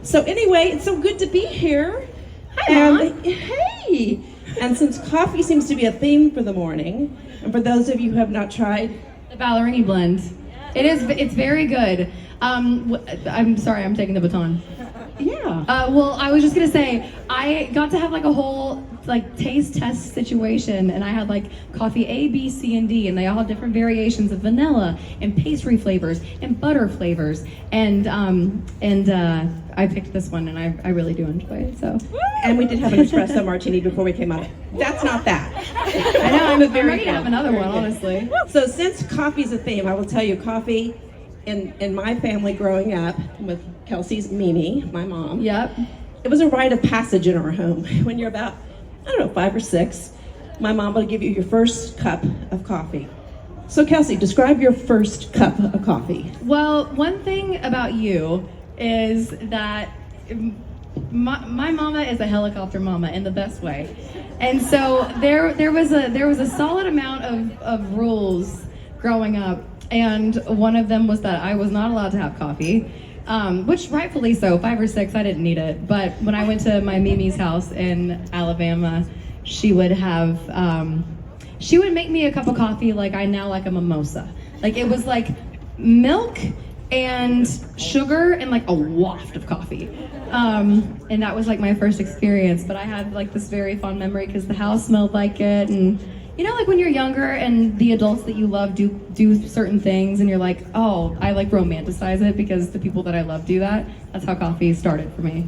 So anyway, it's so good to be here. Hi, Mom. And hey! And since coffee seems to be a theme for the morning, and for those of you who have not tried The Ballerini blend. It's very good. I'm sorry, I'm taking the baton. yeah. Well, I was just gonna say, I got to have like a whole taste test situation, and I had like coffee A, B, C, and D, and they all have different variations of vanilla and pastry flavors and butter flavors, and I picked this one, and I really do enjoy it. So. And we did have an espresso martini before we came up. That's not that. I know, I'm ready to have another one, honestly. So since coffee's a theme, I will tell you coffee in my family growing up with Kelsey's Mimi, my mom. Yep. It was a rite of passage in our home. When you're about, 5 or 6, my mom will give you your first cup of coffee. So Kelsey, describe your first cup of coffee. Well, one thing about you is that my mama is a helicopter mama in the best way, and so there was a solid amount of rules growing up, and one of them was that I was not allowed to have coffee, which rightfully so. 5 or 6, I didn't need it, but when I went to my Mimi's house in Alabama, she would make me a cup of coffee like I now like a mimosa. Like it was like milk and sugar and like a waft of coffee. And that was like my first experience, but I had like this very fond memory because the house smelled like it, and like when you're younger and the adults that you love do certain things and you're like, oh, I like romanticize it because the people that I love do that. That's how coffee started for me.